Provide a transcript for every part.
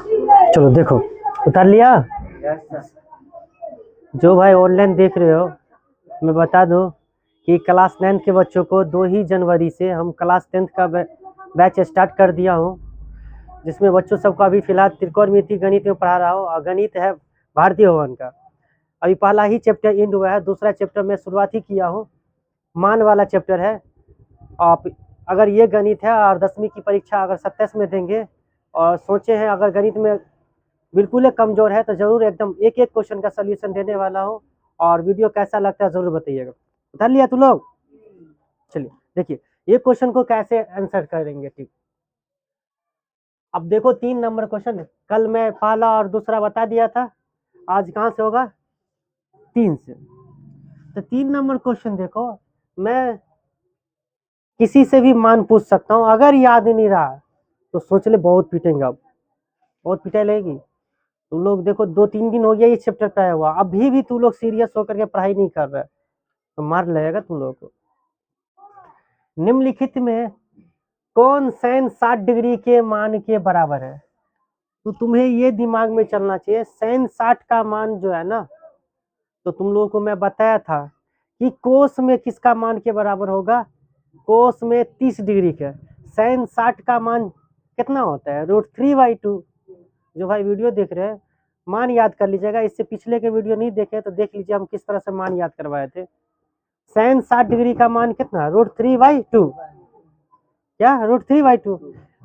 चलो देखो, उतार लिया। जो भाई ऑनलाइन देख रहे हो, मैं बता दूं कि क्लास 9 के बच्चों को 2 ही जनवरी से हम क्लास 10 का बैच स्टार्ट कर दिया हूँ, जिसमें बच्चों सबको अभी फिलहाल त्रिकोणमिति गणित में पढ़ा रहा हूँ। और गणित है भारतीय भवन का। अभी पहला ही चैप्टर एंड हुआ है, दूसरा चैप्टर में शुरुआत ही किया हूँ। मान वाला चैप्टर है। आप अगर ये गणित है और 10वीं की परीक्षा अगर 27 में देंगे और सोचे हैं अगर गणित में बिल्कुल ही कमजोर है तो जरूर एकदम एक एक क्वेश्चन का सोल्यूशन देने वाला हूँ। और वीडियो कैसा लगता है जरूर बताइएगा। उतार लिया तू लोग। चलिए देखिए, ये क्वेश्चन को कैसे आंसर करेंगे। ठीक, अब देखो 3 नंबर क्वेश्चन, कल मैं पहला और दूसरा बता दिया था, आज कहाँ से होगा, 3 से। तो 3 नंबर क्वेश्चन देखो, मैं किसी से भी मान पूछ सकता हूँ, अगर याद नहीं रहा तो सोच ले बहुत पीटेंगे। अब बहुत पिटाई लगेगी। तुम लोग देखो 2-3 दिन हो गया ये चैप्टर पे आया हुआ, अभी भी तुम लोग सीरियस होकर के पढ़ाई नहीं कर रहे तो मार लगेगा तुम लोग को। निम्नलिखित में कौन sin 60 डिग्री के मान के बराबर है। तो तुम्हें ये दिमाग में चलना चाहिए, sin 60 का मान जो है ना, तो तुम लोगों को मैं बताया था कि कोस में किसका मान के बराबर होगा, कोस में 30 डिग्री के। sin 60 का मान कितना होता है, √3/2। जो भाई वीडियो देख रहे हैं मान याद कर लीजिएगा, इससे पिछले के वीडियो नहीं देखे तो देख लीजिए हम किस तरह से मान याद करवाए थे। sin 60 डिग्री का मान कितना, √3/2। क्या, √3/2।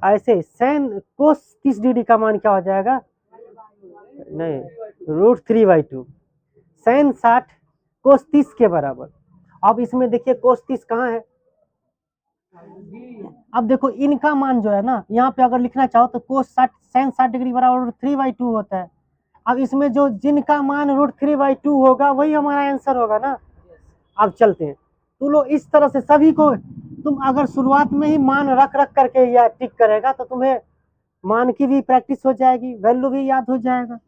ऐसे sin cos 30 डिग्री का मान क्या हो जाएगा, नहीं, √3/2। sin 60 cos 30 के बराबर। अब इसमें देखिए cos 30 कहाँ है। अब देखो इनका मान जो है ना, यहाँ पे अगर लिखना चाहो तो cos 60 sin 60 डिग्री बराबर √3/2 होता है। अब इसमें जो जिनका मान √3/2 होगा वही हमारा आंसर होगा ना। अब चलते हैं, तुम लोग इस तरह से सभी को, तुम अगर शुरुआत में ही मान रख रख करके या टिक करेगा तो तुम्हें मान की भी प्रैक्टिस हो जाएगी, वैल्यू भी याद हो जाएगा।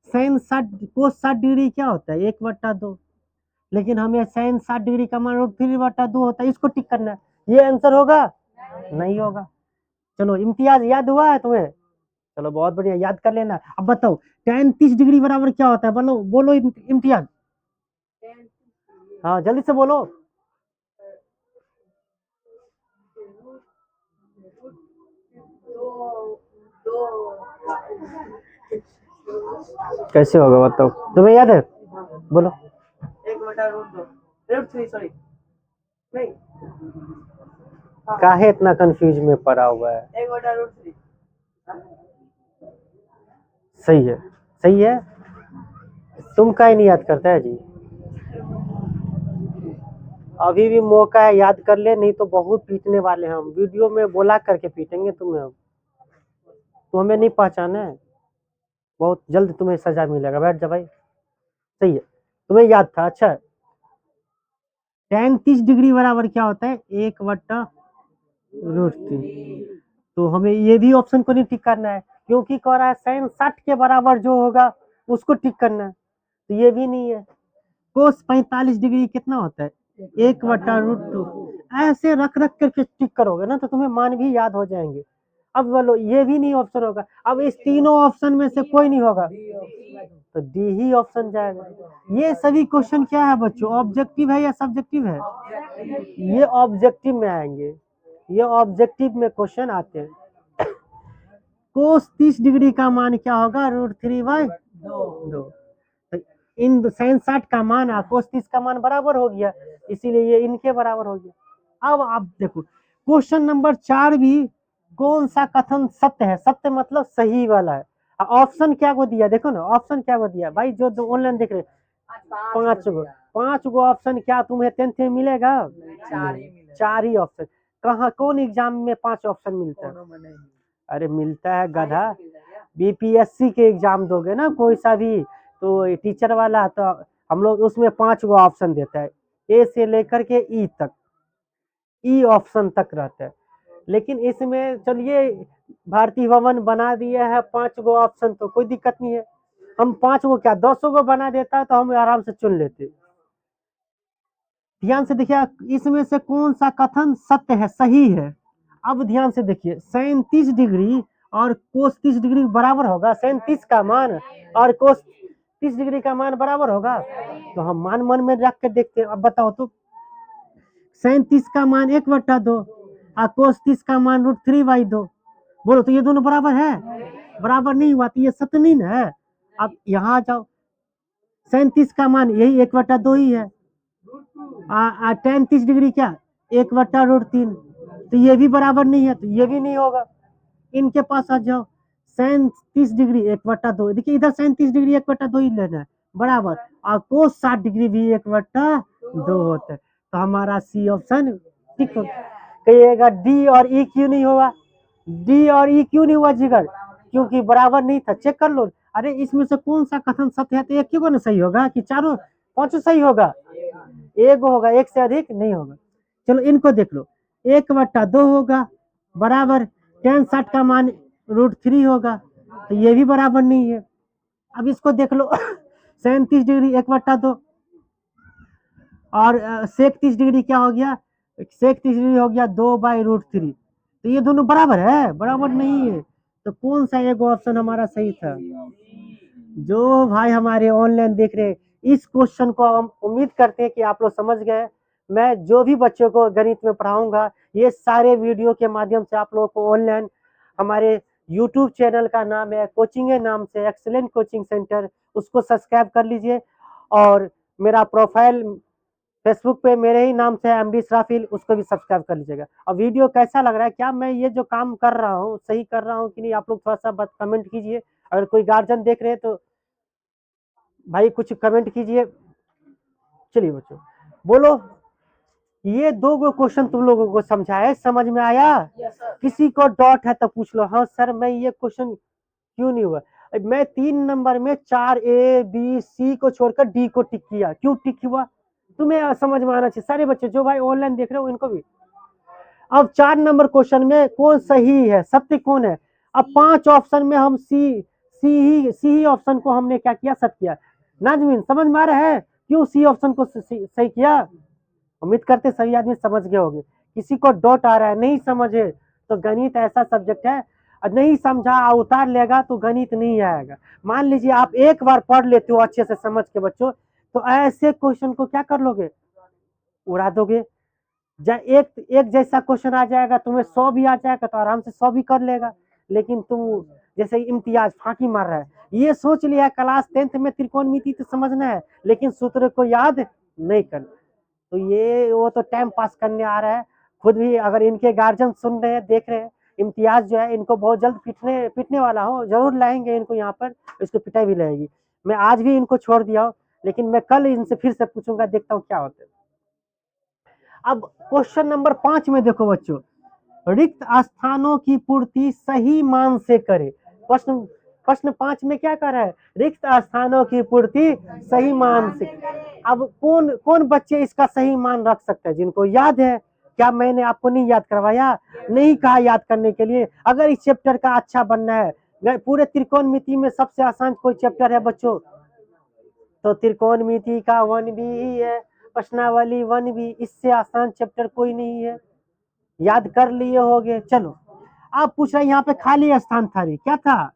sin 60 cos 60 डिग्री क्या होता है, 1/2। लेकिन हमें sin 60 डिग्री का मान √3/2 होता है, इसको टिक करना है। ये आंसर होगा, नहीं होगा। चलो इम्तियाज याद हुआ है तुम्हें, चलो बहुत बढ़िया, याद कर लेना। अब बताओ tan 30 डिग्री बराबर क्या होता है, बोलो बोलो इम्तियाज। हाँ जल्दी से बोलो। कैसे होगा बताओ, तुम्हें याद है, बोलो। 1/√2 सॉरी, नहीं, काहे इतना कंफ्यूज में पड़ा हुआ है। 1/√3। सही है, सही है। तुम काहे नहीं याद करता है जी, अभी भी मौका है, याद कर ले, नहीं तो बहुत पीटने वाले हैं हम, वीडियो में बोला करके पीटेंगे तुम्हें हम। तो हमें नहीं पहचाना है, बहुत जल्द तुम्हें सजा मिलेगा, बैठ जा भाई। सही है, तुम्हें याद था। अच्छा, tan 30 डिग्री बराबर क्या होता है, 1/√3। तो हमें ये भी ऑप्शन को नहीं टिक करना है, क्योंकि कह रहा है sin 60 के बराबर जो होगा उसको टिक करना है, तो ये भी नहीं है। cos 45 डिग्री कितना होता है, 1/√2। ऐसे रख रख करके टिक करोगे ना तो तुम्हें मान भी याद हो जाएंगे। अब बोलो ये भी नहीं ऑप्शन होगा, अब इस तीनों ऑप्शन में से कोई नहीं होगा तो डी ही ऑप्शन जाएगा। ये सभी क्वेश्चन क्या है बच्चों, ऑब्जेक्टिव है या सब्जेक्टिव है, ये ऑब्जेक्टिव में आएंगे, ये ऑब्जेक्टिव में क्वेश्चन आते हैं। कोस 30 डिग्री का मान क्या होगा, √3/2। इन sin 60 का मान और कोस 30 का मान बराबर हो गया, इसीलिए ये इनके बराबर हो गया। अब आप देखो क्वेश्चन नंबर 4 भी कौन सा कथन सत्य है, सत्य मतलब सही वाला है। ऑप्शन क्या को दिया, देखो ना ऑप्शन क्या को दिया भाई, जो ऑनलाइन देख रहे 5 गो ऑप्शन क्या तुम्हें 10th में मिलेगा, 4 ही ऑप्शन। कहाँ कौन एग्जाम में 5 ऑप्शन मिलता है, अरे मिलता है गधा, बीपीएससी के एग्जाम दोगे ना कोई सा भी तो टीचर वाला, तो हम लोग उसमें 5 गो ऑप्शन देता है, ए से लेकर के ई तक, ई ऑप्शन तक रहता है। लेकिन इसमें चलिए भारतीय भवन बना दिया है 5 गो ऑप्शन, तो कोई दिक्कत नहीं है, हम 5 गो क्या 10 गो बना देता है तो हम आराम से चुन लेते। ध्यान से देखिए इसमें से कौन सा कथन सत्य है, सही है। अब ध्यान से देखिए 37 डिग्री और कोस 30 डिग्री बराबर होगा साइन 30 का मान, और कोस 30 डिग्री का मान बराबर होगा। तो हम मान मन में रख के देखते हैं। अब बताओ तो साइन 30 का मान 1/2 और कोस 30 का मान √3/2, बोलो तो ये दोनों बराबर है? बराबर नहीं हुआ, तो ये सतनीन है। अब यहाँ जाओ, साइन 30 का मान यही 1/2 ही है, tan 30 डिग्री क्या 1/√3, तो ये भी बराबर नहीं है, तो ये भी नहीं होगा। इनके पास आ जाओ, साइन 30 डिग्री 1/2, देखिए इधर साइन 30 डिग्री 1/2 ही लेना है बराबर, और कोस 60 डिग्री भी 1/2 होता है। तो हमारा सी ऑप्शन ठीक हो। कहिएगा डी और ई क्यों नहीं होगा? डी और ई क्यों नहीं हुआ जिगर? क्योंकि बराबर नहीं था। चेक कर लो, अरे इसमें से कौन सा कथन सत्य है? तो एक क्यों ना सही होगा कि चारों पांचों सही होगा? एक होगा, एक से अधिक नहीं होगा। चलो इनको देख लो, 1/2 होगा बराबर tan 60 का मान √3 होगा, तो ये भी बराबर नहीं है। अब इसको देख लो साइन 30 डिग्री 1/2 और सेक 30 डिग्री क्या हो गया? सेक 30 डिग्री हो गया 2/√3, तो ये दोनों बराबर है? बराबर नहीं है। तो कौन सा एक ऑप्शन हमारा सही था? जो भाई हमारे ऑनलाइन देख रहे हैं, इस क्वेश्चन को हम उम्मीद करते हैं कि आप लोग समझ गए। मैं जो भी बच्चों को गणित में पढ़ाऊंगा, ये सारे वीडियो के माध्यम से आप लोगों को ऑनलाइन, हमारे यूट्यूब चैनल का नाम है कोचिंग नाम से, एक्सीलेंट कोचिंग सेंटर, उसको सब्सक्राइब कर लीजिए। और मेरा प्रोफाइल फेसबुक पे मेरे ही नाम से है एमडी इसराफिल, उसको भी सब्सक्राइब कर लीजिएगा। और वीडियो कैसा लग रहा है, क्या मैं ये जो काम कर रहा हूँ सही कर रहा हूँ कि नहीं, आप लोग थोड़ा सा कमेंट कीजिए। अगर कोई गार्जियन देख रहे हैं तो भाई कुछ कमेंट कीजिए। चलिए बच्चों बोलो, ये दो गो क्वेश्चन तुम लोगों को समझाए, समझ में आया? किसी को डॉट है तो पूछ लो। हाँ सर मैं ये क्वेश्चन क्यों नहीं हुआ? मैं 3 नंबर में 4 A B C को छोड़कर D को टिक किया, क्यों टिक हुआ? तुम्हें समझ में आना चाहिए। सारे बच्चे जो भाई ऑनलाइन देख रहे हो इनको भी। अब 4 नंबर क्वेश्चन में कौन सही है, सत्य कौन है? अब 5 ऑप्शन में हम सी ही ऑप्शन को हमने क्या किया, सत्य किया। नाजमीन समझ में आ रहा है क्यों सी ऑप्शन को सही किया? उम्मीद करते सभी आदमी समझ गए होंगे। किसी को डॉट आ रहा है, नहीं समझे, तो गणित ऐसा सब्जेक्ट है, नहीं समझा उतार लेगा तो गणित नहीं आएगा। मान लीजिए आप एक बार पढ़ लेते हो अच्छे से समझ के बच्चों, तो ऐसे क्वेश्चन को क्या कर लोगे, उड़ा दोगे। एक जैसा क्वेश्चन आ जाएगा, तुम्हें 100 भी आ जाएगा तो आराम से 100 भी कर लेगा। लेकिन तुम जैसे इम्तियाज फांकी मार रहा है, ये सोच लिया क्लास 10th में त्रिकोणमिति तो समझना है लेकिन सूत्र को याद नहीं करना, तो ये वो तो टाइम पास करने आ रहा है। खुद भी अगर इनके गार्जियन सुन रहे हैं, देख रहे हैं, इम्तियाज जो है इनको बहुत जल्द पिटने वाला हो, जरूर लाएंगे इनको यहाँ पर, इसको पिटाई भी लगेगी। मैं आज भी इनको छोड़ दिया हूँ, लेकिन मैं कल इनसे फिर से पूछूंगा, देखता हूँ क्या होता है। अब क्वेश्चन नंबर 5 में देखो बच्चों, रिक्त स्थानों की पूर्ति सही मान से करे। प्रश्न प्रश्न 5 में क्या कर रहा है, रिक्त स्थानों की पूर्ति सही मान से। अब कौन कौन बच्चे इसका सही मान रख सकते हैं, जिनको याद है? क्या मैंने आपको नहीं याद करवाया? नहीं कहा याद करने के लिए। अगर इस चैप्टर का अच्छा बनना है, पूरे त्रिकोणमिति में सबसे आसान कोई चैप्टर है बच्चों, तो त्रिकोणमिति का 1B ही है, प्रश्नावली 1B, इससे आसान चैप्टर कोई नहीं है। याद कर लिए होगे। चलो अब पूछ रहा है यहाँ पे खाली स्थान था, क्या था?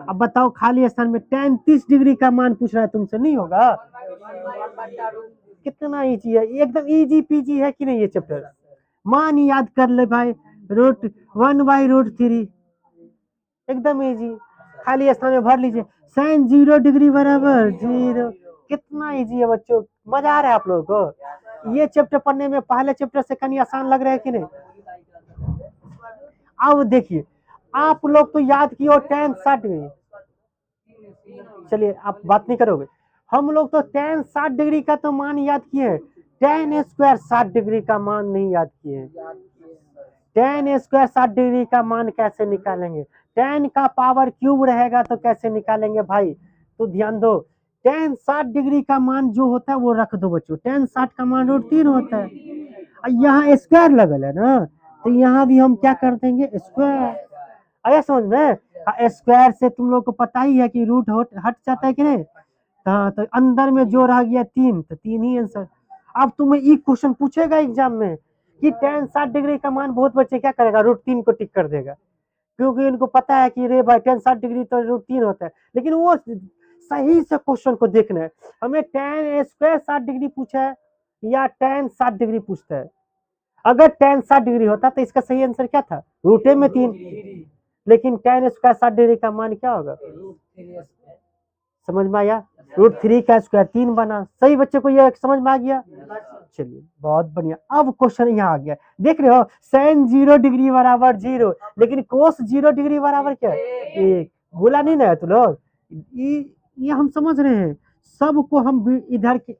अब बताओ खाली स्थान में tan 30 डिग्री का मान पूछ रहा है तुमसे, नहीं होगा? कितना इजी है, एकदम इजी पीजी है कि नहीं ये चैप्टर? मान याद कर ले भाई, √1/√3, एकदम इजी। खाली स्थान में भर लीजिए, साइन 0 डिग्री बराबर 0। कितना इजी है बच्चों, मजा आ रहा है आप लोगों को? ये चैप्टर पढ़ने में पहले चैप्टर से कहीं आसान लग रहा है कि नहीं? अब देखिए, आप लोग तो याद किए tan 60 डिग्री, चलिए आप बात नहीं करोगे, हम लोग तो tan 60 डिग्री का तो मान याद किए, tan स्क्वायर 60 डिग्री का मान नहीं याद किए। tan स्क्वायर 60 डिग्री का मान कैसे निकालेंगे? tan का पावर क्यूब रहेगा तो कैसे निकालेंगे भाई? तो ध्यान दो, tan 60 डिग्री का मान जो होता है वो रख दो बच्चों, tan 60 का मान √3 होता है। यहाँ स्क्वायर लगल है ना, तो यहाँ भी हम क्या कर देंगे, स्क्वायर। आया समझ में? स्क्वायर से तुम लोग को पता ही है कि रूट हट जाता है कि नहीं? हाँ, तो अंदर में जो रह गया 3, तो 3 ही आंसर। अब तुम्हें एक क्वेश्चन पूछेगा एग्जाम में कि tan 60 डिग्री का मान, बहुत बच्चे क्या करेगा, √3 को टिक कर देगा। क्योंकि इनको पता है कि रे भाई tan 60 डिग्री तो रूट 3 होता है, लेकिन वो सही से क्वेश्चन को देखना है। हमें tan स्क्वायर 60 डिग्री पूछा है या tan 60 डिग्री पूछता है। अगर tan 60 डिग्री होता तो इसका सही आंसर क्या था, रूट में 3, लेकिन tan स्क्वायर 60 डिग्री का मान क्या होगा, समझ में आया, रूट 3 का स्क्वायर 3 बना। सही बच्चे को ये समझ में आ गया। चलिए बहुत बढ़िया। अब क्वेश्चन यहाँ आ गया, देख रहे हो sin 0 डिग्री बराबर 0, लेकिन cos 0 डिग्री बराबर क्या, 1। भूला नहीं ना है तू लोग, ये हम समझ रहे हैं। सबको हम इधर की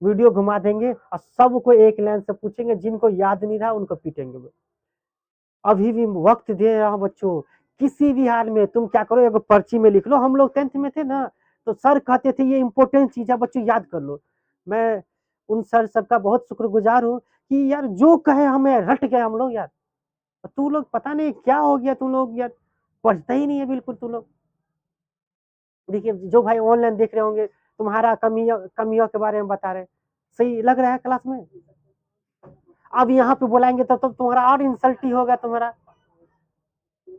वीडियो घुमा देंगे और सबको एक लाइन से पूछेंगे, जिनको याद नहीं रहा उनको पीटेंगे। अभी भी वक्त दे रहा हूं बच्चों, किसी भी हाल में तुम क्या करो, एक पर्ची में लिख लो। हम लोग 10th में थे ना, तो सर कहते थे ये इंपॉर्टेंट चीज है बच्चों, याद कर लो। मैं उन सर सबका बहुत शुक्रगुजार हूँ कि यार जो कहे हमें रट गए हम लोग यार। तू लोग पता नहीं क्या हो गया, तू लोग यार पढ़ता ही नहीं है बिल्कुल तू लोग। देखिए जो भाई ऑनलाइन देख रहे होंगे, तुम्हारा कमियों के बारे में बता रहे, सही लग रहा है क्लास में। अब यहाँ पे बुलाएंगे तो तुम्हारा और इंसल्ट ही होगा तुम्हारा।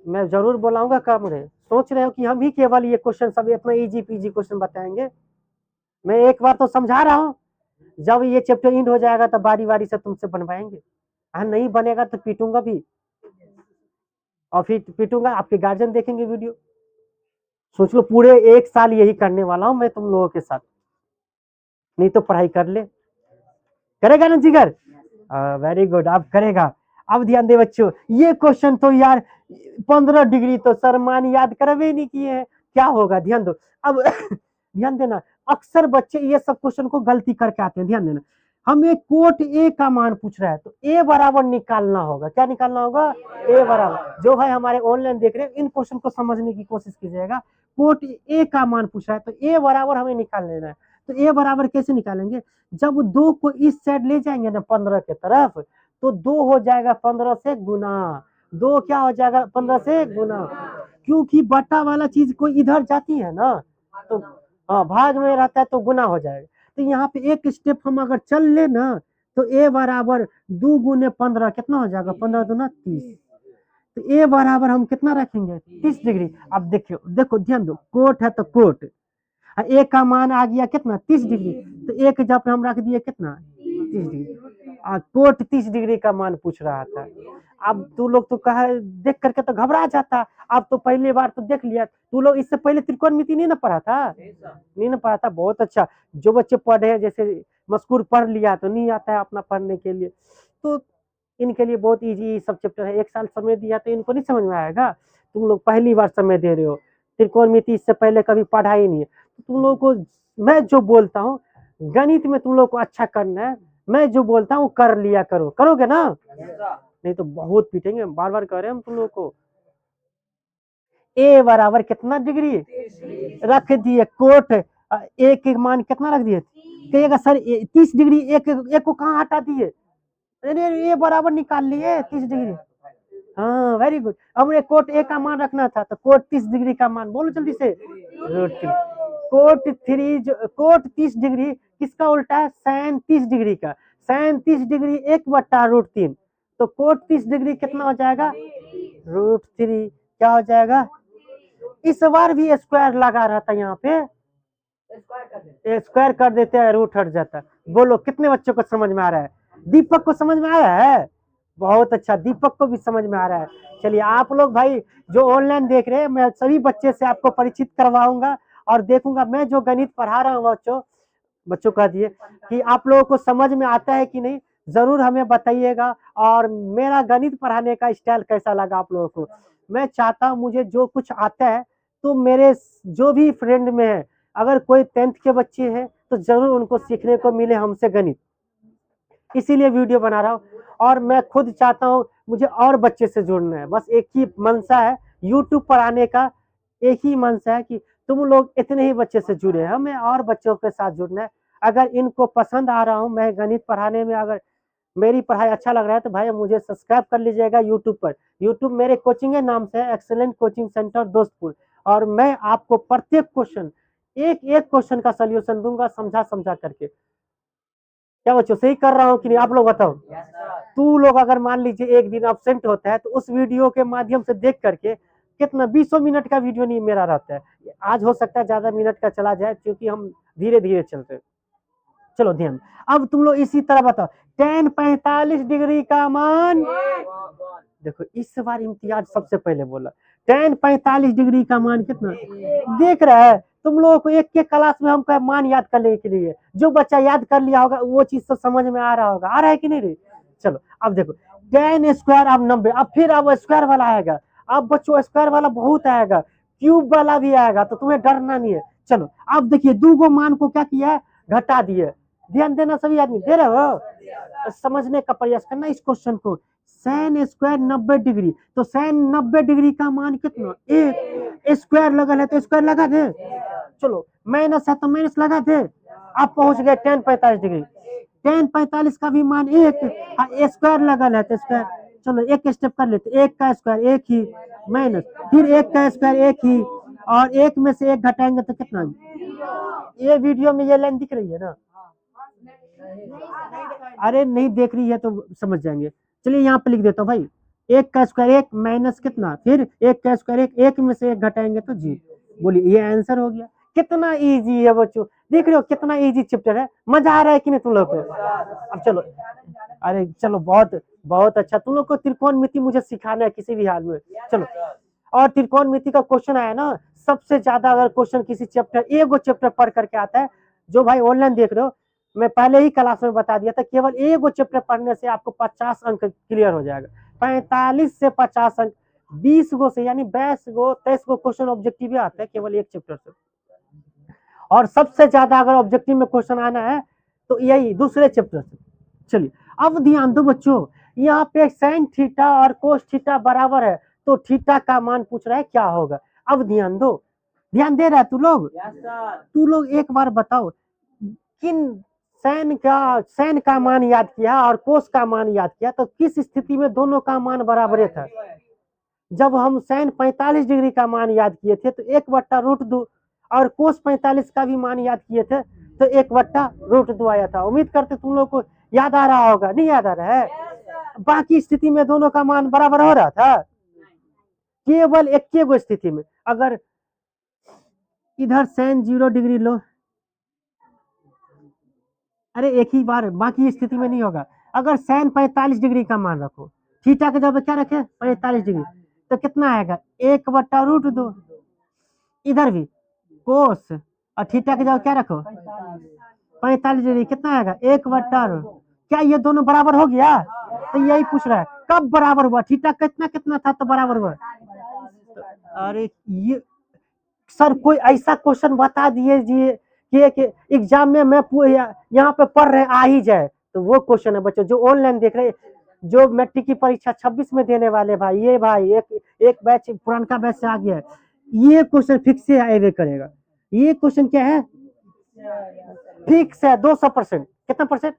मैं जरूर बुलाऊंगा कम रे, सोच रहे हो कि हम ही केवल ये क्वेश्चन सब इतना इजी पीजी क्वेश्चन बताएंगे। मैं एक बार तो समझा रहा हूँ, जब ये चैप्टर इंड हो जाएगा तब बारी बारी से तुमसे बनवाएंगे। हाँ नहीं बनेगा तो पीटूंगा भी, और फिर पीटूंगा, आपके गार्जियन देखेंगे वीडियो। सोच लो पूरे 1 साल यही करने वाला हूँ मैं तुम लोगों के साथ, नहीं तो पढ़ाई कर ले। करेगा ना जिगर, वेरी गुड, आप करेगा। अब ध्यान दे बच्चों, ये क्वेश्चन तो यार 15 डिग्री तो सरमान याद करवे नहीं किए हैं, क्या होगा ध्यान दो। अब ध्यान देना, अक्सर बच्चे ये सब क्वेश्चन को गलती करके आते हैं, ध्यान देना। हमें कोट ए का मान पूछ रहा है तो ए बराबर निकालना होगा, क्या निकालना होगा, ए बराबर। जो भाई हमारे ऑनलाइन देख रहे हैं इन क्वेश्चन को समझने की कोशिश कीजिएगा। कोट ए का मान पूछ रहा है तो ए बराबर हमें निकाल लेना है। तो ए बराबर कैसे निकालेंगे, जब 2 को इस साइड ले जाएंगे ना 15 के तरफ, तो 2 हो जाएगा 15 से गुना, 2 क्या हो जाएगा 15 से गुना, क्योंकि बटा वाला चीज कोई इधर जाती है ना, तो हाँ भाग में रहता है तो गुना हो जाएगा। तो यहाँ पे एक स्टेप हम अगर चल ले ना, तो ए बराबर 2 गुने 15 कितना हो जाएगा, 15 दूना 30। तो ए बराबर हम कितना रखेंगे, 30 डिग्री। अब देखियो, देखो ध्यान दो, कोट है तो कोट, ए का मान आ गया कितना, 30 डिग्री, तो एक जब हम रख दिए कितना, 30 डिग्री। कोट 30 डिग्री का मान पूछ रहा था। अब तू लोग तो कहा देख करके तो घबरा जाता, अब तो पहली बार तो देख लिया। तू लोग इससे पहले त्रिकोणमिति नहीं ना पढ़ा था, नहीं ना पढ़ा था, बहुत अच्छा। जो बच्चे पढ़े हैं, जैसे मस्कूर पढ़ लिया तो नहीं आता है अपना पढ़ने के लिए, तो इनके लिए बहुत इजी सब चैप्टर है। 1 साल समय दिया तो इनको नहीं समझ में आएगा, तुम लोग पहली बार समय दे रहे हो, त्रिकोणमिति इससे पहले कभी पढ़ा ही नहीं है। तुम लोग को मैं जो बोलता हूँ, गणित में तुम लोग को अच्छा करना है, मैं जो बोलता हूँ कर लिया करो, करोगे ना, नहीं तो बहुत पीटेंगे, बार बार कह रहे हैं हम तुम लोग को। ए बराबर कितना डिग्री रख दिए, कोट ए के मान कितना रख दिए, कहिएगा सर 30 डिग्री, एक को कहाँ हटा दिए, अरे ए बराबर निकाल लिए 30 डिग्री। हाँ वेरी गुड, हमने कोट ए का मान रखना था, तो कोट 30 डिग्री का मान बोलो जल्दी से, रूट 3। कोट 30 डिग्री किसका उल्टा है, साइन 30 डिग्री का, साइन 30 डिग्री 1/√3, तो कोट 30 डिग्री कितना हो जाएगा, √3। क्या हो जाएगा, इस बार भी स्क्वायर लगा रहता यहाँ पे, स्क्वायर कर देते हैं, रूट हट जाता। बोलो कितने बच्चों को समझ में आ रहा है, दीपक को समझ में आया है, बहुत अच्छा, दीपक को भी समझ में आ रहा है। चलिए आप लोग भाई जो ऑनलाइन देख रहे हैं, मैं सभी बच्चे से आपको परिचित करवाऊंगा और देखूंगा मैं जो गणित पढ़ा रहा हूँ बच्चों कह दिए कि आप लोगों को समझ में आता है कि नहीं, जरूर हमें बताइएगा। और मेरा गणित पढ़ाने का स्टाइल कैसा लगा आप लोगों को, मैं चाहता हूँ मुझे जो कुछ आता है, तो मेरे जो भी फ्रेंड में है, अगर कोई 10th के बच्चे हैं तो जरूर उनको सीखने को मिले हमसे गणित, इसीलिए वीडियो बना रहा हूँ। और मैं खुद चाहता हूँ मुझे और बच्चे से जुड़ना है, बस एक ही मनसा है यूट्यूब पर आने का, एक ही मनसा है कि तुम लोग इतने ही बच्चे से जुड़े हैं, हमें और बच्चों के साथ जुड़ना है। अगर इनको पसंद आ रहा हूँ मैं गणित पढ़ाने में, अगर मेरी पढ़ाई अच्छा लग रहा है तो भाई मुझे सब्सक्राइब कर लीजिएगा यूट्यूब पर। यूट्यूब मेरे कोचिंग के नाम से है, एक्सेलेंट कोचिंग सेंटर दोस्तपुर, और मैं आपको प्रत्येक क्वेश्चन एक एक क्वेश्चन का सोल्यूशन दूंगा समझा समझा करके। क्या बच्चों सही कर रहा हूँ कि नहीं, आप लोग बताओ। तू लोग अगर मान लीजिए एक दिन अब्सेंट होता है तो उस वीडियो के माध्यम से देख करके कितना 20 मिनट का वीडियो नहीं मेरा रहता है, आज हो सकता है ज्यादा मिनट का चला जाए क्योंकि हम धीरे धीरे चलते हैं। चलो ध्यान, अब तुम लोग इसी तरह बताओ, tan 45 डिग्री का मान, देखो इस बार इम्तियाज सबसे पहले बोला, tan 45 डिग्री का मान कितना देख रहा है। तुम लोगों को एक एक क्लास में हमका मान याद करने के लिए, जो बच्चा याद कर लिया होगा वो चीज तो समझ में आ रहा होगा, आ रहा है कि नहीं रे। चलो अब देखो tan स्क्वायर, अब 90, अब फिर अब स्क्वायर वाला आएगा, अब बच्चों स्क्वायर वाला बहुत आएगा, क्यूब वाला भी आएगा, तो तुम्हें डरना नहीं है। चलो अब देखिए दूगो मान को क्या किया है, घटा दिए। ध्यान देना सभी आदमी, दे रहे हो, समझने का प्रयास करना इस क्वेश्चन को। साइन स्क्वायर 90 डिग्री, तो साइन 90 डिग्री का मान कितना, एक, स्क्वायर लगल है तो स्क्वायर लगा दे, चलो माइनस है तो माइनस लगा दे, आप पहुंच गए tan 45 डिग्री। tan 45 का भी मान एक, स्क्वायर लगल है तो स्क्वायर, चलो एक स्टेप कर लेते, एक का स्क्वायर एक ही, माइनस फिर एक का स्क्वायर एक ही, और एक में से एक घटाएंगे तो कितना, ये वीडियो में ये लाइन दिख रही है ना, अरे नहीं देख रही है तो समझ जाएंगे। चलिए यहाँ पे लिख देता हूँ भाई, एक का स्क्वायर एक माइनस कितना, फिर एक का स्क्वायर एक, एक में से एक घटाएंगे तो जी। बोलिए ये आंसर हो गया। कितना इजी है बच्चों, देख रहे हो कितना इजी चैप्टर है, मजा आ रहा है कि नहीं तुम लोग को। अब चलो, अरे चलो बहुत बहुत अच्छा, तुम लोग को त्रिकोणमिति मुझे सिखाना है किसी भी हाल में। चलो, और त्रिकोणमिति का क्वेश्चन आया ना, सबसे ज्यादा अगर क्वेश्चन किसी चैप्टर, एगो चैप्टर पढ़ करके आता है, जो भाई ऑनलाइन देख रहे हो, मैं पहले ही क्लास में बता दिया था, केवल एगो चैप्टर पढ़ने से आपको 50 अंक क्लियर हो जाएगा। 45 से 50 अंक, 20 गो से यानी 22 गो 23 गो क्वेश्चन ऑब्जेक्टिव आता है केवल एक चैप्टर से। और सबसे ज्यादा अगर ऑब्जेक्टिव में क्वेश्चन आना है तो यही दूसरे चैप्टर से। चलिए अब ध्यान दो बच्चों, यहाँ पे साइन थीटा और कोस थीटा बराबर है, तो थीटा का मान पूछ रहा है क्या होगा। अब ध्यान दो, ध्यान दे रहा है तू लोग एक बार बताओ, किन साइन का मान याद किया और कोस का मान याद किया, तो किस स्थिति में दोनों का मान बराबर था। जब हम साइन 45 डिग्री का मान याद किए थे तो 1/√2, और कोस 45 का भी मान याद किए थे तो 1/√2 आया था। उम्मीद करते तुम लोग को याद आ रहा होगा, नहीं याद आ रहा है। बाकी स्थिति में दोनों का मान बराबर हो रहा था, केवल एक स्थिति में, अगर इधर साइन 0 डिग्री लो, अरे एक ही बार, बाकी स्थिति में नहीं होगा। अगर साइन 45 डिग्री का मान रखो, थीटा के जगह क्या रखे 45 डिग्री, तो कितना आएगा 1/√2। इधर भी कोस और थीटा के जगह क्या रखो 45 डिग्री, कितना आएगा 1/√2। क्या ये दोनों बराबर हो गया, तो यही पूछ रहा है कब बराबर हुआ, थीटा कितना कितना था तो बराबर हुआ। अरे ये सर कोई ऐसा क्वेश्चन बता दीजिए कि एग्जाम में मैं यहाँ पे पढ़ रहे आ ही जाए, तो वो क्वेश्चन है बच्चों। जो ऑनलाइन देख रहे, जो मैट्रिक की परीक्षा 26 में देने वाले भाई, ये भाई एक बैच पुराना बैच से आ गया है, ये क्वेश्चन फिक्स से आएगा करेगा। ये क्वेश्चन क्या है, फिक्स है 200%। कितना परसेंट,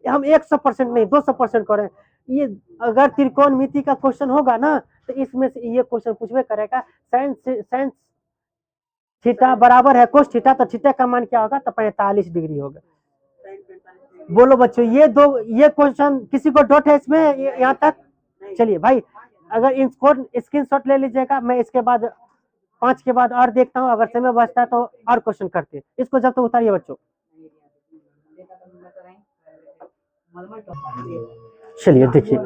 हम 100% नहीं 200% करें। ये अगर त्रिकोणमिति का क्वेश्चन होगा ना तो इसमें से ये क्वेश्चन पूछवे करेगा, साइन थीटा बराबर है कोस थीटा, तो थीटा का मान क्या होगा, तो 45 डिग्री होगा। बोलो बच्चों, ये क्वेश्चन किसी को डाउट है इसमें यहाँ तक। चलिए भाई, अगर इनको स्क्रीनशॉट ले लीजिएगा, मैं इसके बाद 5 के बाद और देखता हूँ, अगर समय बचता है तो और क्वेश्चन करते हैं। इसको जब तो उतारिए बच्चों। चलिए देखिए,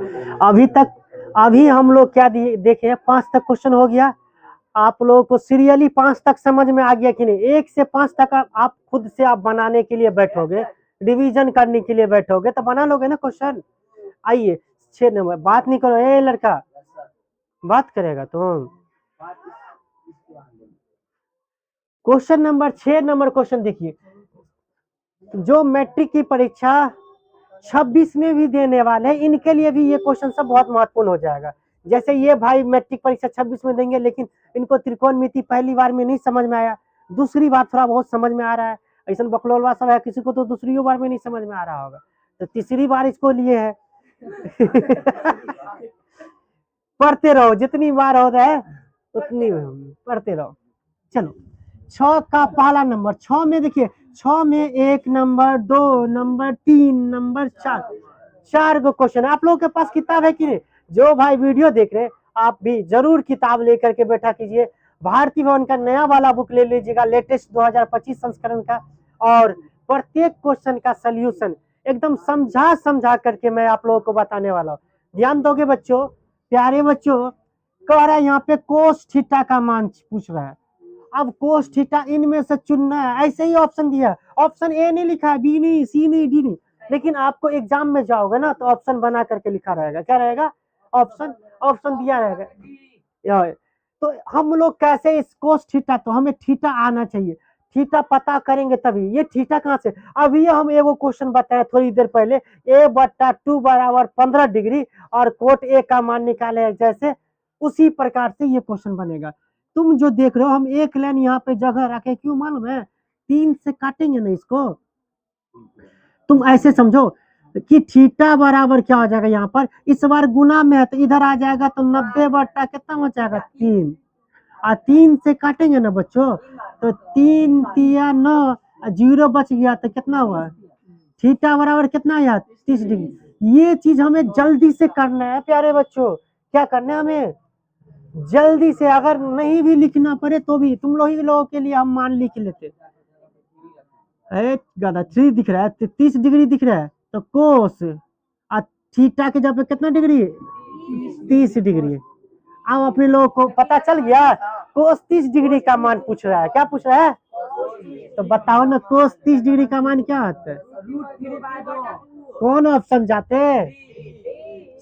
अभी हम लोग क्या देखे, 5 तक क्वेश्चन हो गया। आप लोगों को सीरियली 5 तक समझ में आ गया कि नहीं। 1 से 5 तक आप खुद से आप बनाने के लिए बैठोगे, रिवीजन करने के लिए बैठोगे तो बना लोगे ना क्वेश्चन। आइए 6 नंबर, बात नहीं करो ए लड़का, बात करेगा तुम। क्वेश्चन नंबर 6 नंबर क्वेश्चन देखिए, जो मैट्रिक की परीक्षा 26 में भी देने वाले, इनके लिए भी ये क्वेश्चन सब बहुत महत्वपूर्ण हो जाएगा। जैसे ये भाई मैट्रिक परीक्षा 26 में देंगे, लेकिन इनको त्रिकोणमिति पहली बार में नहीं समझ में आया, दूसरी बार थोड़ा बहुत समझ में आ रहा है। ऐसा बकलौलवा सब है, किसी को तो दूसरी बार में नहीं समझ में आ रहा होगा, तो तीसरी बार इसको लिए है। पढ़ते रहो, जितनी बार हो रहा है उतनी पढ़ते रहो। चलो 6 का पहला नंबर, 6 में देखिए 6 में 1 नंबर, 2 नंबर, 3 नंबर, 4 गो क्वेश्चन। आप लोगों के पास किताब है कि नहीं? जो भाई वीडियो देख रहे हैं आप भी जरूर किताब लेकर के बैठा कीजिए। भारती भवन का नया वाला बुक ले लीजिएगा, लेटेस्ट 2025 संस्करण का, और प्रत्येक क्वेश्चन का सोल्यूशन एकदम समझा समझा करके मैं आप लोगों को बताने वाला हूँ। ध्यान दोगे बच्चों? प्यारे बच्चों, कह रहा है यहाँ पे कोस थीटा का मान पूछ रहा है। अब कोस थीटा इनमें से चुनना है, ऐसे ही ऑप्शन दिया। ऑप्शन ए नहीं लिखा है, बी नहीं, सी नहीं, डी नहीं, लेकिन आपको एग्जाम में जाओगे ना तो ऑप्शन बना करके लिखा रहेगा। क्या रहेगा? ऑप्शन, ऑप्शन दिया रहेगा। तो हम लोग कैसे इस कोस थीटा, तो हमें थीटा आना चाहिए, थीटा पता करेंगे तभी। ये थीटा कहाँ से? अभी हम एगो क्वेश्चन बताए थोड़ी देर पहले, a/2 बराबर 15 डिग्री और कोट ए का मान निकाले, जैसे उसी प्रकार से ये क्वेश्चन बनेगा। तुम जो देख रहे हो, हम एक लाइन यहाँ पे जगह रखे, क्यों मालूम है? 3 से काटेंगे ना इसको। तुम ऐसे समझो कि थीटा बराबर क्या हो जाएगा, यहाँ पर इस बार गुना में है तो इधर आ जाएगा, तो 90 कितना हो जाएगा? 3। और 3 से काटेंगे ना बच्चों, तो 3 तिया 9, 0 बच गया तो कितना हुआ? थीटा बराबर कितना आया? 30 डिग्री। ये चीज हमें जल्दी से करना है प्यारे बच्चों। क्या करना है हमें? जल्दी से, अगर नहीं भी लिखना पड़े तो भी तुम लोगों के लिए हम मान लिख लेते। गधा 3 दिख रहा है, 30 डिग्री दिख रहा है, तो कोस और थीटा के जगह कितना डिग्री? 30 डिग्री। अब अपने लोगों को पता चल गया कोस 30 डिग्री का मान पूछ रहा है। क्या पूछ रहा है? तो बताओ ना, कोस 30 डिग्री का मान क्या होता है? कौन ऑप्शन जाते?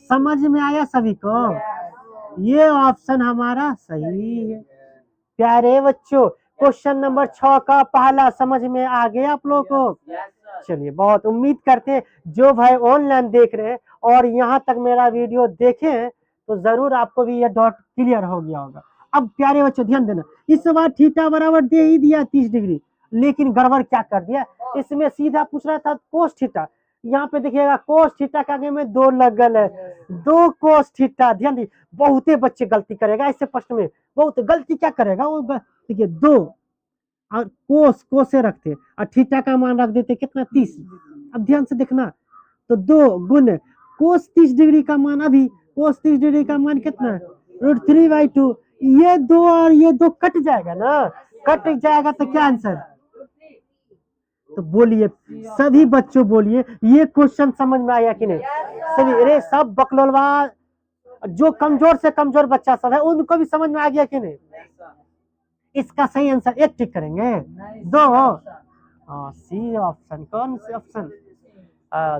समझ में आया सभी को? ये ऑप्शन हमारा सही है। प्यारे बच्चों, क्वेश्चन नंबर 6 का पहला समझ में आ गया आप लोगों को? चलिए, बहुत उम्मीद करते हैं जो भाई ऑनलाइन देख रहे हैं और यहाँ तक मेरा वीडियो देखे हैं तो जरूर आपको भी ये डॉट क्लियर हो गया होगा। अब प्यारे बच्चों ध्यान देना, इस बार थीटा बराबर दे ही दिया 30 डिग्री, लेकिन गड़बड़ क्या कर दिया, इसमें सीधा पूछ रहा था कोस थीटा। यहाँ पे देखिएगा कोस थीटा के आगे में 2 लगल है, 2 कोस थीटा। ध्यान दी, बहुते बच्चे गलती करेगा ऐसे प्रश्न में। बहुत गलती क्या करेगा वो, देखिए 2 और कोस से रखते और थीटा का मान रख देते कितना? 30। अब ध्यान से देखना, तो 2 गुण कोस 30 डिग्री का मान, अभी कोस 30 डिग्री का मान कितना है? √3/2। ये 2 और ये 2 कट जाएगा ना, कट जाएगा तो क्या आंसर? तो बोलिए सभी बच्चों, बोलिए ये क्वेश्चन समझ में आया कि नहीं? सभी, अरे सब बकलोलवा जो कमजोर से कमजोर बच्चा सब है उनको भी समझ में आ गया कि नहीं? इसका सही आंसर 1 टिक करेंगे, 2। C option. कौन सी ऑप्शन?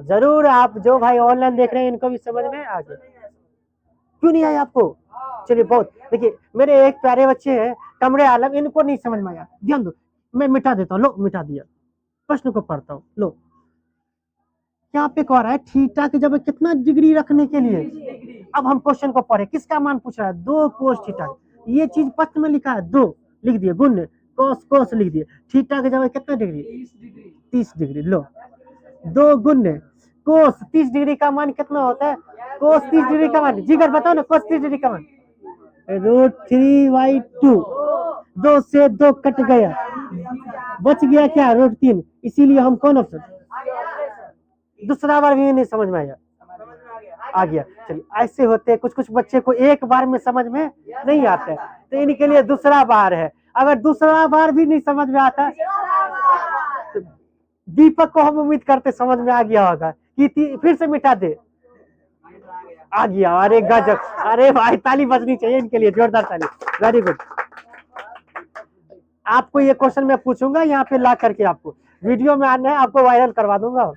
जरूर आप जो भाई ऑनलाइन देख रहे हैं इनको भी समझ में आ गया। क्यों नहीं आया आपको? चलिए, बहुत देखिए, मेरे एक प्यारे बच्चे हैं कमरे आलम, इनको नहीं समझ में आया। ध्यान दो, मैं मिटा देता हूँ, लो मिटा दिया। प्रश्न को पढ़ता हूँ, लो। यहाँ पे कह रहा है थीटा के जब कितना डिग्री रखने के लिए। अब हम क्वेश्चन को पढ़े, किसका मान पूछ रहा है? 2 कोस थीटा। ये चीज प्रश्न में लिखा है, 2 लिख दिए, गुण कोस कोस लिख दिए, थीटा के जगह कितना डिग्री? 30 डिग्री। लो, 2 गुण कोस 30 डिग्री का मान कितना होता है? कोस 30 डिग्री का मान, जिगर बताओ ना, कोस 30 डिग्री का मान √3/2। 2 से 2 कट गया, बच गया क्या? √3। इसीलिए हम कौन ऑप्शन? दूसरा बार भी नहीं समझ में आया? आ गया। चलिए, ऐसे होते हैं कुछ कुछ बच्चे को एक बार में समझ में नहीं आता है, तो इनके लिए दूसरा बार है। अगर दूसरा बार भी नहीं समझ में आता तो दीपक को हम उम्मीद करते समझ में आ गया होगा कि फिर से मिटा दे। आ गया, अरे गजब, अरे भाई ताली बजनी चाहिए इनके लिए, जोरदार ताली, वेरी गुड। आपको ये क्वेश्चन मैं पूछूंगा यहाँ पे ला करके, आपको वीडियो में आना है, आपको वायरल करवा दूंगा।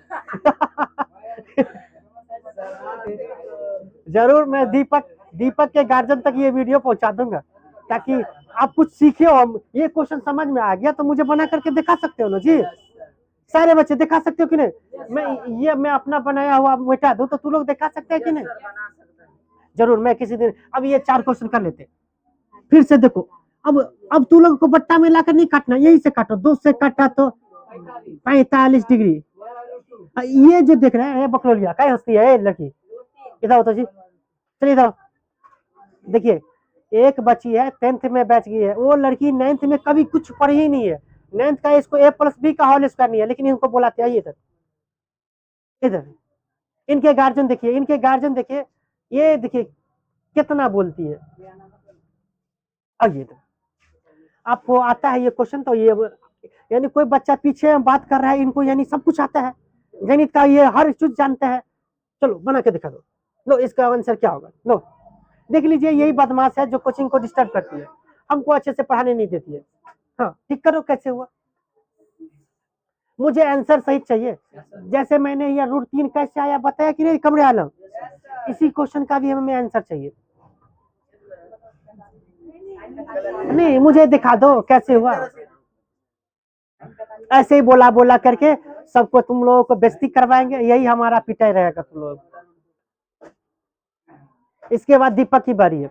जरूर, मैं दीपक के गार्जियन तक ये वीडियो पहुंचा दूंगा, ताकि आप कुछ सीखे हो। ये क्वेश्चन समझ में आ गया तो मुझे बना करके दिखा सकते हो ना जी, सारे बच्चे दिखा सकते हो कि नहीं? मैं अपना बनाया हुआ मिटा दूं तो तू लोग दिखा सकते हैं कि नहीं? जरूर, मैं किसी दिन, अब ये 4 क्वेश्चन कर लेते, फिर से देखो। अब तू लोग को बट्टा में लाकर नहीं काटना, यही से काटो, 2 से काटा तो 45 डिग्री। ये जो देख रहे हैं बकलोलिया, क्या हंसती है लड़की? इधर हो तो जी, चलिए इधर। देखिए, एक बच्ची है 10th में बैच गई है, वो लड़की 9th में कभी कुछ पढ़ी ही नहीं है, 9th का इसको a+b का होल स्क्वायर नहीं है, लेकिन इनको बुलाते हैं इधर इधर। इनके गार्जियन देखिए, इनके गार्जियन देखिए, ये देखिए कितना बोलती है। अब ये आपको आता है ये क्वेश्चन, तो ये यानी कोई बच्चा पीछे बात कर रहा है, इनको यानी सब कुछ आता है, गणित का ये हर चीज जानते हैं। चलो बना के दिखा दो। लो इसका आंसर क्या होगा, लो देख लीजिए, यही बदमाश है जो कोचिंग को डिस्टर्ब करती है, हमको अच्छे से पढ़ाने नहीं देती है। हाँ ठीक करो, कैसे हुआ, मुझे आंसर सही चाहिए। जैसे मैंने ये √3 कैसे आया बताया कि नहीं कमरे आलम, इसी क्वेश्चन का भी हमें आंसर चाहिए। नहीं मुझे दिखा दो कैसे हुआ, ऐसे ही बोला बोला करके सबको तुम लोगों को बेइज्जती करवाएंगे, यही हमारा पिटाई रहेगा तुम लोग। इसके बाद दीपक की बारी है,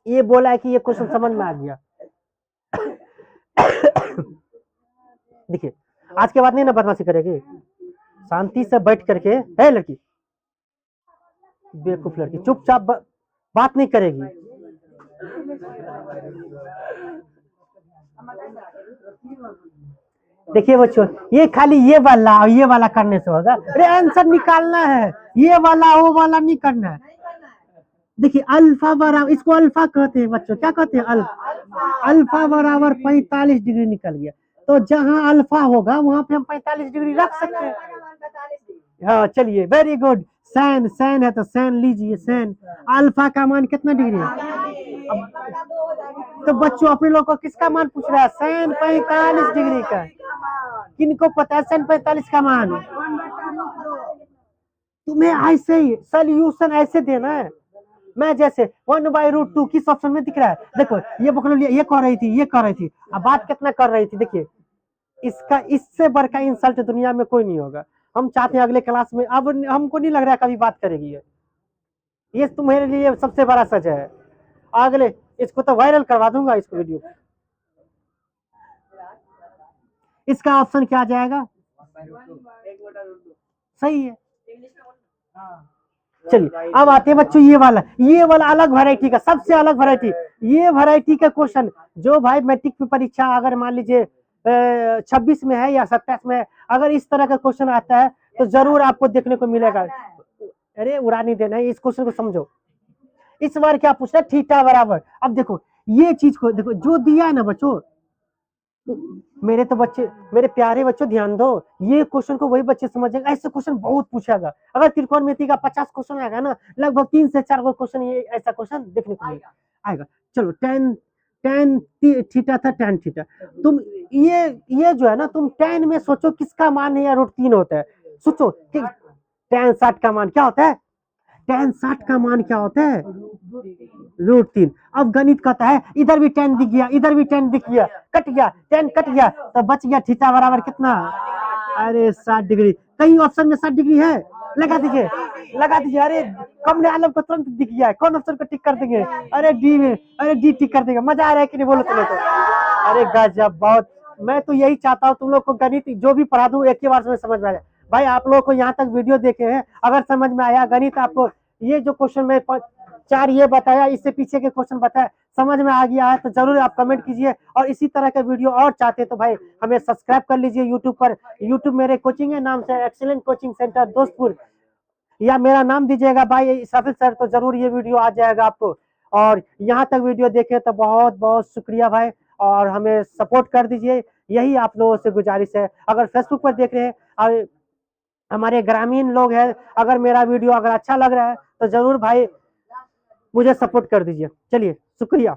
ये बोला है कि ये क्वेश्चन समझ में आ गया। देखिए आज के बाद नहीं ना बदमाशी करेगी, शांति से बैठ करके, है लड़की, बेवकूफ लड़की, चुपचाप बात नहीं करेगी। देखिए बच्चों, ये खाली ये वाला करने से होगा, अरे आंसर निकालना है, ये वाला वो वाला नहीं करना है। देखिए अल्फा बराबर, इसको अल्फा कहते हैं बच्चों, क्या कहते हैं अल्फा, अल्फा बराबर 45 डिग्री निकल गया, तो जहां अल्फा होगा वहां पे हम 45 डिग्री रख सकते हैं। हाँ चलिए वेरी गुड, सैन सैन है तो सैन लीजिए, सैन अल्फा का मान कितना डिग्री है। तो बच्चों अपने लोग को किसका मान पूछ रहा है, सैन 45 डिग्री का, किनको पता है सैन 45 का मान, तुम्हें ऐसे ही सोल्यूशन ऐसे देना है। मैं जैसे 1/√2 किस ऑप्शन में दिख रहा है, देखो ये पकड़ लिया, ये कह रही थी, ये कह रही थी, अब बात कितना कर रही थी, देखिए इसका इससे बढ़कर इंसल्ट दुनिया में कोई नहीं होगा। हम चाहते हैं अगले क्लास में, अब हमको नहीं लग रहा है कभी बात करेगी ये तुम्हारे लिए सबसे बड़ा सजा है। अगले इसको तो वायरल करवा दूंगा इसको वीडियो। इसका ऑप्शन क्या आ जाएगा, सही है। चलिए अब आते हैं बच्चों ये वाला अलग वैरायटी का, सबसे अलग वैरायटी, ये वैरायटी का क्वेश्चन जो भाई मैट्रिक की परीक्षा अगर मान लीजिए 26 में है या 27 में है, अगर इस तरह का क्वेश्चन आता है तो जरूर आपको देखने को मिलेगा। अरे उड़ा नहीं देना है, इस क्वेश्चन को समझो। इस बार क्या पूछ रहा है, थीटा बराबर, अब देखो ये चीज को देखो जो दिया है ना बच्चों, मेरे तो बच्चे, मेरे प्यारे बच्चों ध्यान दो, ये क्वेश्चन को वही बच्चे समझेंगे, ऐसे क्वेश्चन बहुत पूछेगा। अगर त्रिकोणमिति का 50 क्वेश्चन आएगा ना, लगभग 3 से 4 क्वेश्चन ये ऐसा क्वेश्चन देखने को आएगा। चलो टेन टेन थीटा था, टेन थीटा, तुम ये जो है ना, तुम टेन में सोचो किसका मान है या √3 होता है, सोचो कि टेन 60 का मान क्या होता है, टेन 60 का मान क्या होता है, √3। अब गणित कहता है इधर भी 10 दिख गया, इधर भी 10 दिख गया, कट गया 10 कट गया, तो बच गया थीटा बराबर कितना, अरे 60 डिग्री। कहीं ऑप्शन में 60 डिग्री है, लगा दीजिए, लगा दीजिए। अरे कमरे आलम को तुरंत दिख गया है, कौन ऑप्शन को टिक कर देंगे, अरे डी में, अरे डी टिक कर देंगे। मजा आ रहा है कि नहीं बोलो तुम लोग को, अरे गजब, बहुत। मैं तो यही चाहता हूँ तुम लोग को गणित जो भी पढ़ा दूं एक ही बार में समझ में आ जाए। भाई आप लोगों को यहाँ तक वीडियो देखे हैं, अगर समझ में आया गणित आपको, ये जो क्वेश्चन में 4 ये बताया, इससे पीछे के क्वेश्चन बताया, समझ में आ गया है तो जरूर आप कमेंट कीजिए। और इसी तरह के वीडियो और चाहते हैं तो भाई हमें सब्सक्राइब कर लीजिए यूट्यूब पर। यूट्यूब मेरे कोचिंग है, नाम से एक्सीलेंट कोचिंग सेंटर दोस्तपुर, या मेरा नाम दीजिएगा भाई सफिल सर, तो जरूर ये वीडियो आ जाएगा आपको। और यहाँ तक वीडियो देखे तो बहुत बहुत शुक्रिया भाई, और हमें सपोर्ट कर दीजिए, यही आप लोगों से गुजारिश है। अगर फेसबुक पर देख रहे हैं, हमारे ग्रामीण लोग हैं, अगर मेरा वीडियो अगर अच्छा लग रहा है तो जरूर भाई मुझे सपोर्ट कर दीजिए। चलिए शुक्रिया।